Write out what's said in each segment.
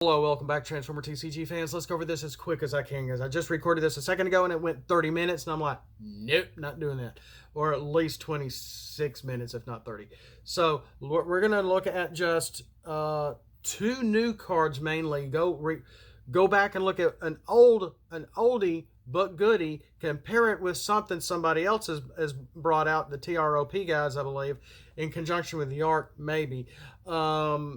Hello, welcome back, Transformer TCG fans. Let's go over this as quick as I can, guys. I just recorded this a second ago and it went 30 minutes, and I'm like, nope, not doing that. Or at least 26 minutes, if not 30. So we're going to look at just two new cards mainly. Go back and look at an oldie but goodie. Compare it with something somebody else has brought out, the TROP guys, I believe, in conjunction with the Arc, maybe. A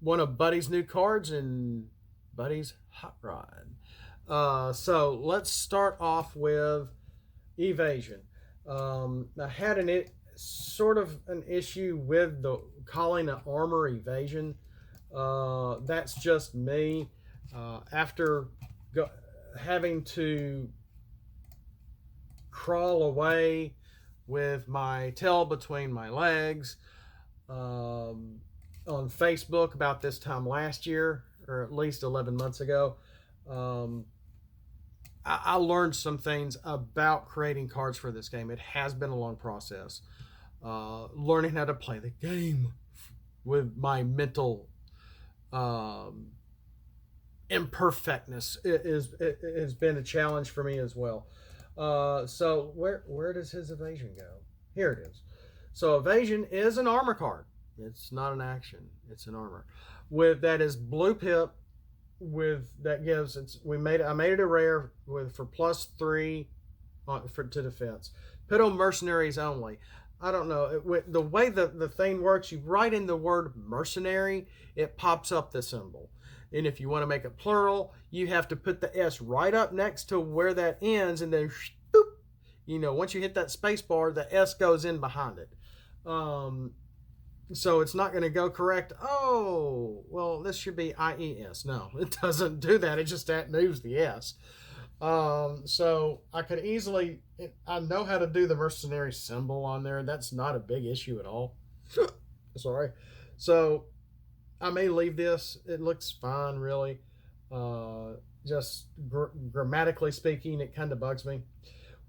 one of Buddy's new cards in Buddy's Hot Rod. So let's start off with Evasion. I had sort of an issue with the calling an armor Evasion. That's just me. After having to crawl away with my tail between my legs, on Facebook about this time last year, or at least 11 months ago, I learned some things about creating cards for this game. It has been a long process. Learning how to play the game with my mental imperfectness has been a challenge for me as well. So where does his Evasion go? Here it is. So Evasion is an armor card. It's not an action. It's an armor. That is blue pip. I made it a rare for +3 to defense. Put on mercenaries only. I don't know. The way the thing works, you write in the word mercenary, it pops up the symbol. And if you want to make it plural, you have to put the S right up next to where that ends, and then boop, once you hit that space bar, the S goes in behind it. So it's not going to go correct. Oh, well, this should be IES. No, it doesn't do that. It just moves the S. So I could I know how to do the mercenary symbol on there. That's not a big issue at all. Sorry. So I may leave this. It looks fine, really. Just grammatically speaking, it kind of bugs me.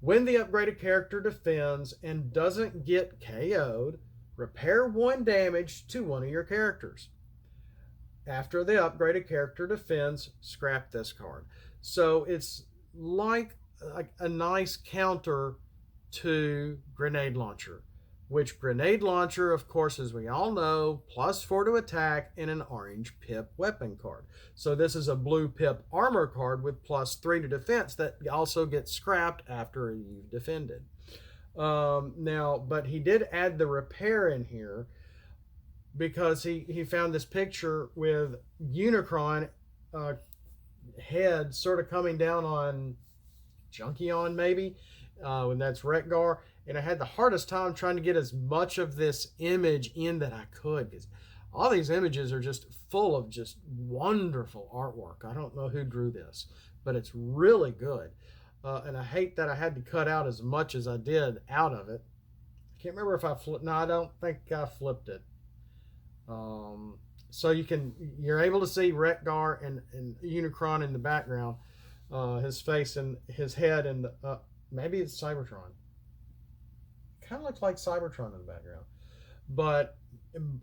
When the upgraded character defends and doesn't get KO'd, repair 1 damage to one of your characters. After the upgraded character defends, scrap this card. So it's like a nice counter to Grenade Launcher, which Grenade Launcher, of course, as we all know, +4 to attack and an orange pip weapon card. So this is a blue pip armor card with +3 to defense that also gets scrapped after you've defended. But he did add the repair in here because he found this picture with Unicron head sort of coming down on Junkion, maybe, when that's Rekgar, and I had the hardest time trying to get as much of this image in that I could, because all these images are just full of just wonderful artwork. I don't know who drew this, but it's really good. And I hate that I had to cut out as much as I did out of it. I can't remember if I flipped. No, I don't think I flipped it. So you're able to see Rekgar and Unicron in the background, his face and his head, and maybe it's Cybertron. Kind of looks like Cybertron in the background. But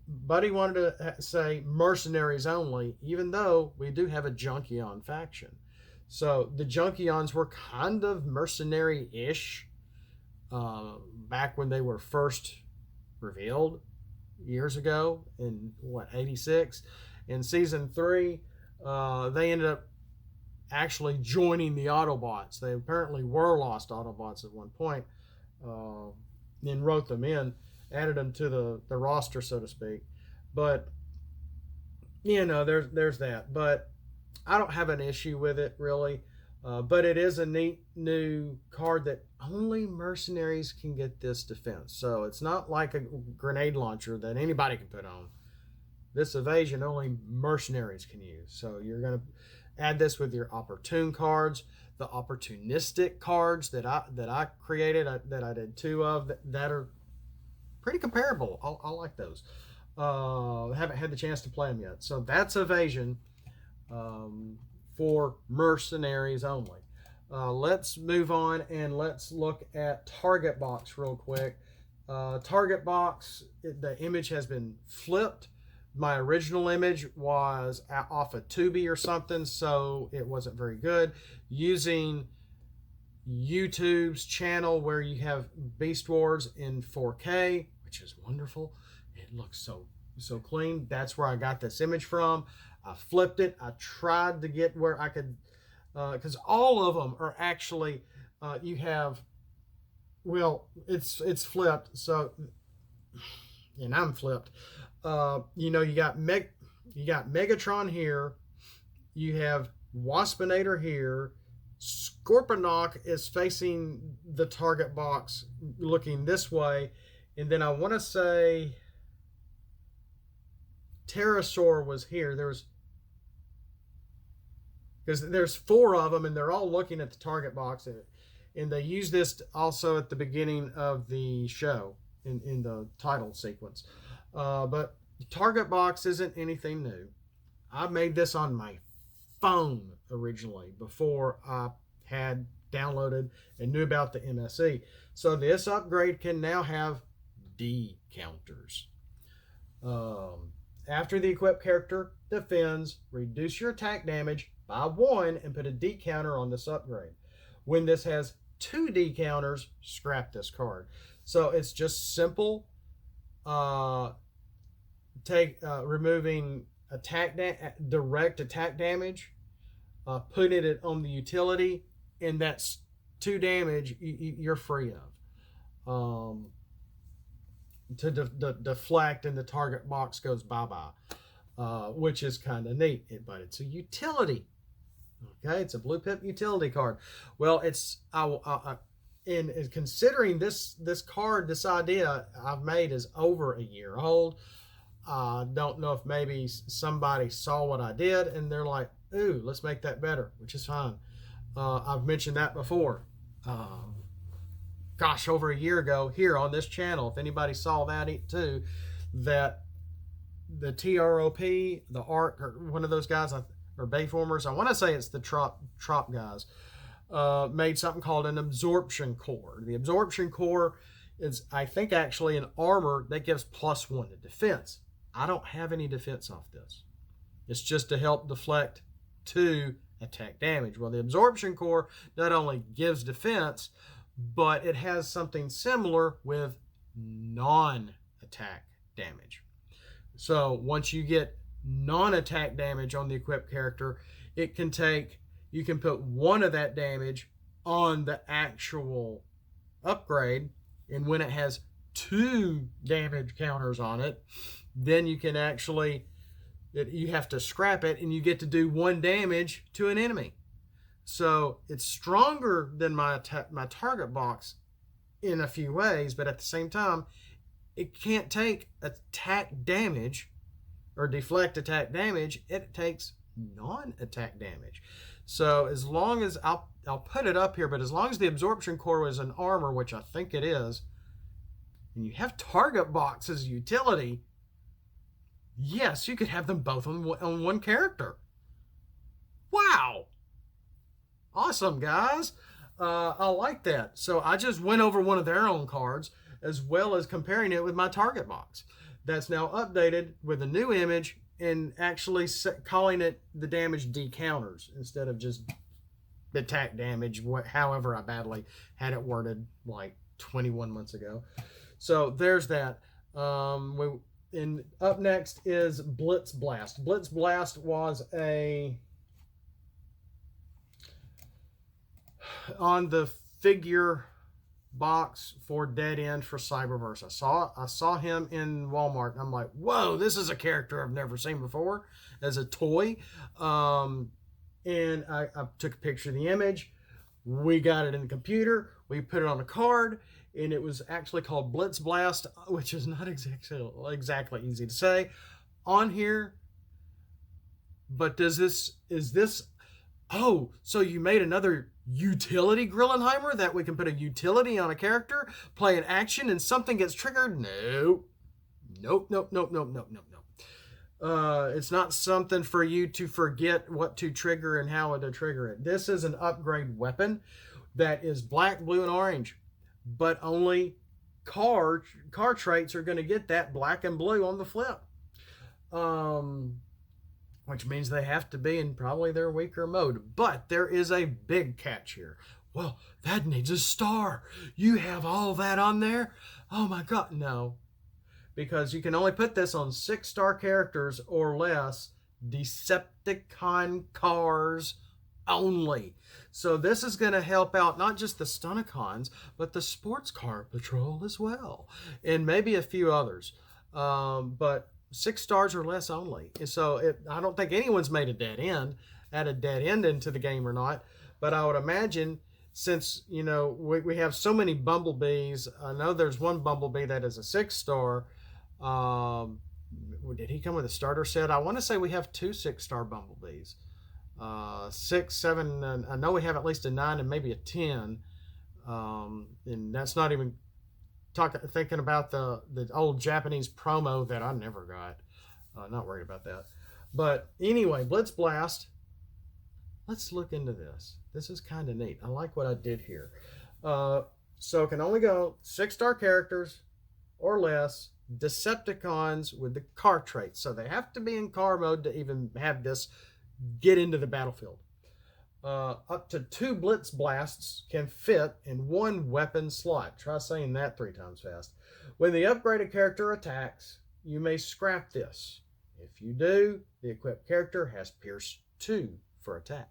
Buddy wanted to say mercenaries only, even though we do have a Junkion faction. So the Junkions were kind of mercenary-ish back when they were first revealed years ago in, 86? In Season 3, they ended up actually joining the Autobots. They apparently were lost Autobots at one point, then wrote them in, added them to the roster, so to speak. But, there's that. But I don't have an issue with it, really. But it is a neat new card that only mercenaries can get this defense. So it's not like a grenade launcher that anybody can put on. This Evasion only mercenaries can use. So you're going to add this with your opportune cards, the opportunistic cards that I created, that I did 2 of, that are pretty comparable. I like those. I haven't had the chance to play them yet. So that's Evasion. For mercenaries only. Let's move on and let's look at Target Box real quick. Target Box, the image has been flipped my original image was off a Tubi or something, so it wasn't very good. Using YouTube's channel where you have Beast Wars in 4K, which is wonderful. It looks so clean. That's where I got this image from. I flipped it. I tried to get where I could, because all of them are actually, you have, well, it's flipped. So, and I'm flipped. You know, you got Megatron here. You have Waspinator here. Scorponok is facing the target box looking this way. And then I want to say Pterosaur was here. Because there's 4 of them and they're all looking at the target box. And they use this also at the beginning of the show in the title sequence. But the target box isn't anything new. I made this on my phone originally before I had downloaded and knew about the MSE. So this upgrade can now have D counters. After the equipped character defends, reduce your attack damage by 1 and put a D counter on this upgrade. When this has 2 D counters, scrap this card. So it's just simple. Removing direct attack damage, putting it on the utility, and that's 2 damage you're free of. To deflect, and the target box goes bye-bye, which is kind of neat, but it's a utility. Okay, it's a blue pip utility card. Well, it's in considering this card, this idea I've made is over a year old. I don't know if maybe somebody saw what I did and they're like, ooh, let's make that better, which is fine. I've mentioned that before. Gosh, over a year ago here on this channel, if anybody saw that too, that the TROP, the art, or one of those guys, or Bayformers, I want to say it's the Trop guys, made something called an absorption core. The absorption core is, I think, actually an armor that gives +1 to defense. I don't have any defense off this. It's just to help deflect 2 attack damage. Well, the absorption core not only gives defense, but it has something similar with non-attack damage. So once you get non-attack damage on the equipped character, you can put 1 of that damage on the actual upgrade, and when it has 2 damage counters on it, then you can actually, you have to scrap it, and you get to do 1 damage to an enemy. So it's stronger than my target box in a few ways, but at the same time, it can't take attack damage or deflect attack damage. It takes non-attack damage. So as long as, I'll put it up here, but as long as the absorption core is an armor, which I think it is, and you have target box as utility, yes, you could have them both on 1 character. Wow. Awesome, guys. I like that. So I just went over one of their own cards, as well as comparing it with my target box. That's now updated with a new image and actually calling it the damage D counters instead of just attack damage, however I badly had it worded like 21 months ago. So there's that. And up next is Blitz Blast. Blitz Blast was on the figure box for Dead End for Cyberverse. I saw him in Walmart, and I'm like, whoa, this is a character I've never seen before as a toy. And I took a picture of the image. We got it in the computer. We put it on a card, and it was actually called Blitz Blast, which is not exactly easy to say on here. But is this, oh, so you made another utility Grillenheimer that we can put a utility on a character, play an action, and something gets triggered? Nope. It's not something for you to forget what to trigger and how to trigger it. This is an upgrade weapon that is black, blue, and orange, but only car traits are going to get that black and blue on the flip. which means they have to be in probably their weaker mode. But there is a big catch here. Well, that needs a star. You have all that on there? Oh my God, no. Because you can only put this on 6-star characters or less, Decepticon cars only. So this is going to help out not just the Stunticons, but the Sports Car Patrol as well, and maybe a few others. But 6 stars or less only. So I don't think anyone's made a dead end, into the game or not. But I would imagine, since we have so many bumblebees, I know there's one bumblebee that is a 6-star. Did he come with a starter set? I want to say we have 2 6-star bumblebees. 6, 7, and I know we have at least a 9 and maybe a 10. And that's not even thinking about the old Japanese promo that I never got. Not worried about that. But anyway, Blitz Blast. Let's look into this. This is kind of neat. I like what I did here. So it can only go 6-star characters or less, Decepticons with the car traits. So they have to be in car mode to even have this get into the battlefield. Up to 2 Blitz Blasts can fit in 1 weapon slot. Try saying that 3 times fast. When the upgraded character attacks, you may scrap this. If you do, the equipped character has Pierce 2 for attack.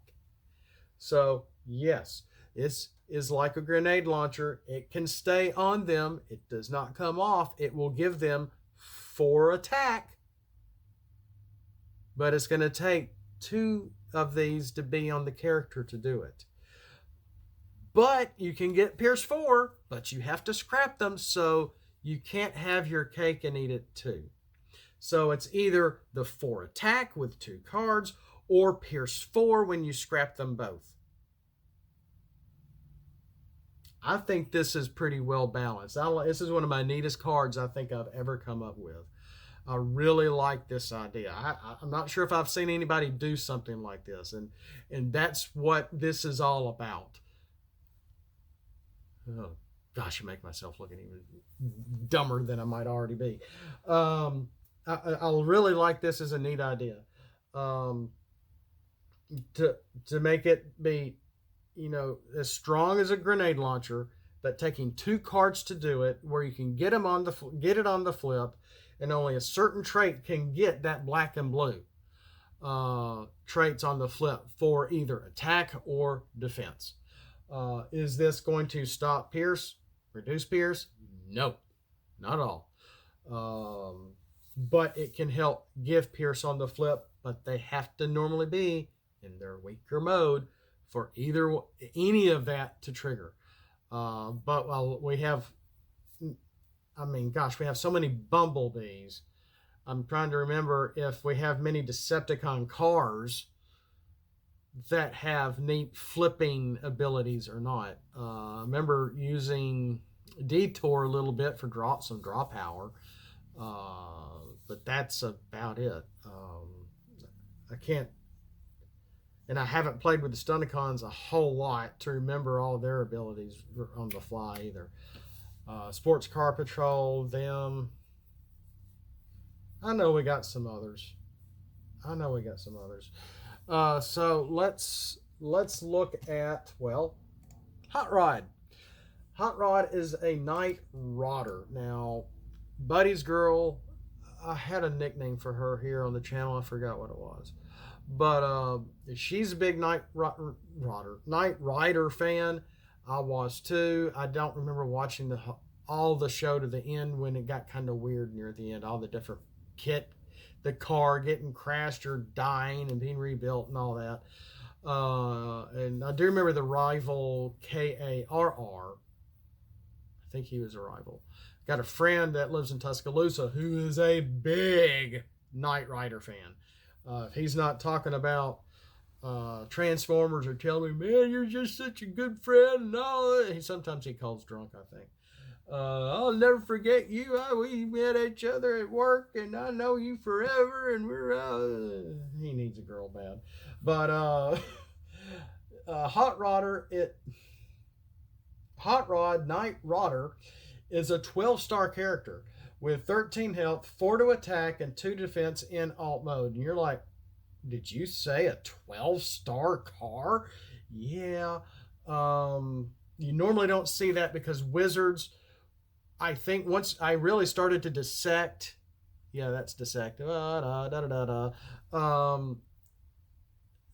So, yes, this is like a grenade launcher. It can stay on them. It does not come off. It will give them 4 attack. But it's going to take 2 of these to be on the character to do it. But you can get Pierce 4, but you have to scrap them, so you can't have your cake and eat it too. So it's either the 4 attack with 2 cards, or Pierce 4 when you scrap them both. I think this is pretty well balanced. This is one of my neatest cards I think I've ever come up with. I really like this idea. I'm not sure if I've seen anybody do something like this, and that's what this is all about. Oh, gosh, I make myself looking even dumber than I might already be. I really like this as a neat idea. To make it be, as strong as a grenade launcher, but taking 2 cards to do it, where you can get it on the flip, and only a certain trait can get that black and blue traits on the flip for either attack or defense. Is this going to stop Pierce? Reduce Pierce? No, not at all. But it can help give Pierce on the flip, but they have to normally be in their weaker mode for any of that to trigger. But while we have, we have so many bumblebees. I'm trying to remember if we have many Decepticon cars that have neat flipping abilities or not. I remember using Detour a little bit for some draw power, but that's about it. I can't, and I haven't played with the Stunticons a whole lot to remember all their abilities on the fly either. Sports Car Patrol, them. I know we got some others. So let's look at, Hot Rod. Hot Rod is a Night Rodder. Now, Buddy's girl, I had a nickname for her here on the channel. I forgot what it was. But she's a big Night Rider fan. I was too. I don't remember watching all the show to the end when it got kind of weird near the end. All the different kit, the car getting crashed or dying and being rebuilt and all that. And I do remember the rival KARR. I think he was a rival. Got a friend that lives in Tuscaloosa who is a big Knight Rider fan. If he's not talking about Transformers or telling me, man, you're just such a good friend and all that. Sometimes he calls drunk, I think. I'll never forget you. We met each other at work, and I know you forever. And he needs a girl bad. But Hot Rod Night Rodder is a 12-star character. with 13 health, 4 to attack, and 2 defense in alt mode. And you're like, did you say a 12-star car? Yeah. You normally don't see that because wizards, I think once I really started to dissect, yeah, that's dissect.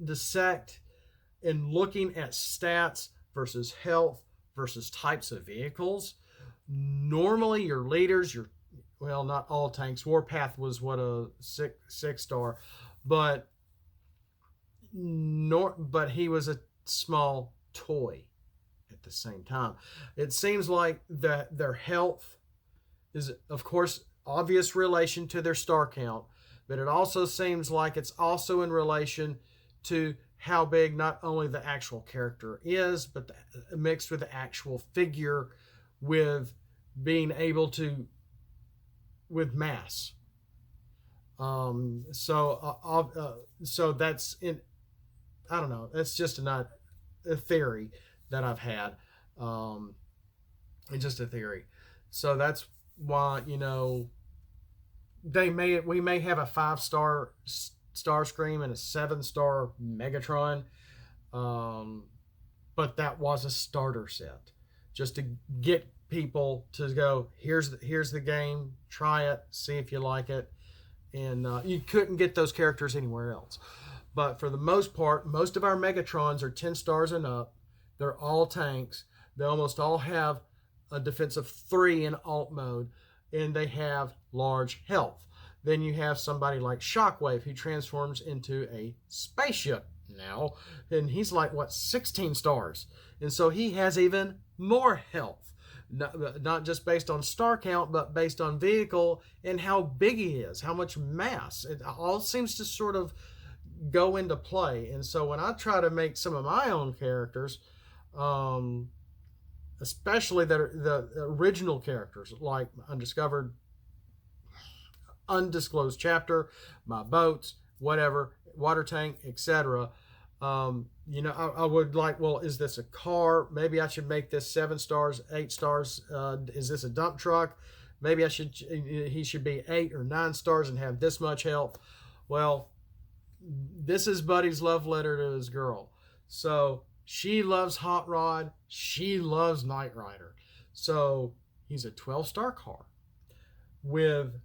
Dissect and looking at stats versus health versus types of vehicles. Normally, your leaders, well, not all tanks. Warpath was what a six star, but but he was a small toy at the same time. It seems like that their health is, of course, obvious relation to their star count, but it also seems like it's also in relation to how big not only the actual character is, but mixed with the actual figure, with being able to, with mass. So that's in. I don't know. That's just a theory that I've had. It's just a theory. So that's why we may have a 5-star Starscream and a 7-star Megatron, but that was a starter set, just to get people to go, here's the game, try it, see if you like it, and you couldn't get those characters anywhere else. But for the most part, most of our Megatrons are 10 stars and up. They're all tanks. They almost all have a defense of 3 in alt mode, and they have large health. Then you have somebody like Shockwave, who transforms into a spaceship now, and he's like, 16 stars. And so he has even more health. Not just based on star count, but based on vehicle and how big he is, how much mass. It all seems to sort of go into play. And so when I try to make some of my own characters, especially that are the original characters, like undisclosed chapter, my boats, whatever, water tank, etc. I would like, well, is this a car? Maybe I should make this 7 stars, 8 stars. Is this a dump truck? Maybe he should be 8 or 9 stars and have this much health. Well, this is Buddy's love letter to his girl. So she loves Hot Rod. She loves Knight Rider. So he's a 12-star car with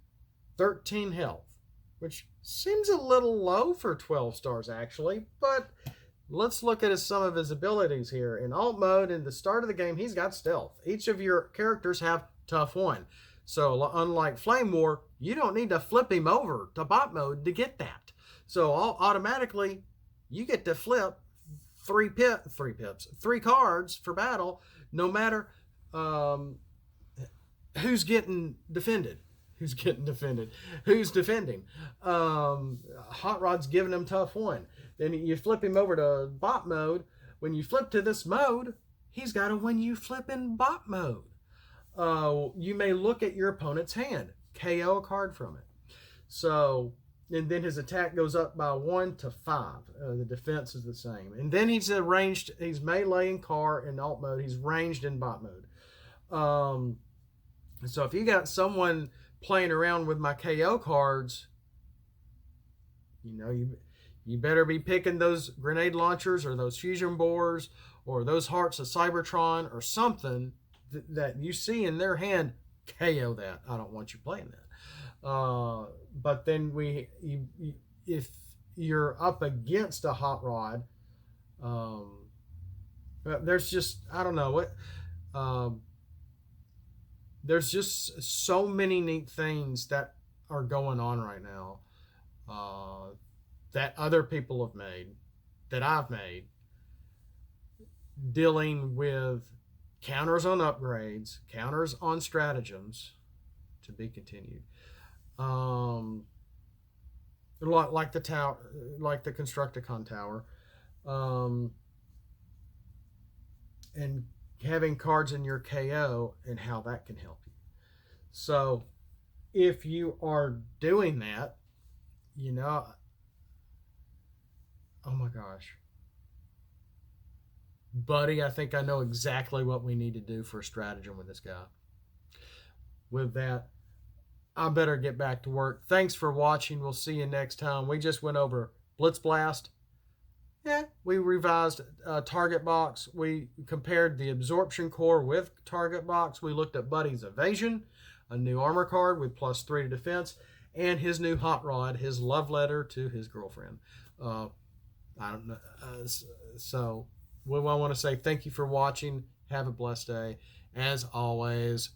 13 health, which seems a little low for 12 stars actually, but let's look at some of his abilities here. In alt mode, in the start of the game, he's got stealth. Each of your characters have tough 1. So unlike Flame War, you don't need to flip him over to bot mode to get that. So automatically, you get to flip 3 cards for battle, no matter who's getting defended. Who's defending? Hot Rod's giving him tough 1. Then you flip him over to bot mode. When you flip to this mode, he's got to win you flip in bot mode. You may look at your opponent's hand, KO a card from it. So, and then his attack goes up by 1 to 5. The defense is the same. And then he's melee in car in alt mode. He's ranged in bot mode. So if you got someone playing around with my KO cards, you better be picking those grenade launchers or those fusion borers or those hearts of Cybertron or something that you see in their hand. KO that. I don't want you playing that. But then if you're up against a Hot Rod, there's just, I don't know what. There's just so many neat things that are going on right now that other people have made, that I've made, dealing with counters on upgrades, counters on stratagems, to be continued. Like the tower, like the Constructicon tower, and having cards in your KO and how that can help you. So if you are doing that, oh my gosh, Buddy, I think I know exactly what we need to do for a stratagem with this guy. With that, I better get back to work. Thanks for watching. We'll see you next time. We just went over Blitz Blast. Yeah, we revised Target Box. We compared the Absorption Core with Target Box. We looked at Buddy's Evasion, a new armor card with +3 to defense, and his new Hot Rod, his love letter to his girlfriend. I don't know. So we want to say thank you for watching. Have a blessed day. As always,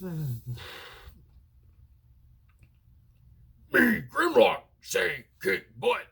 me, Grimlock, say kick butt.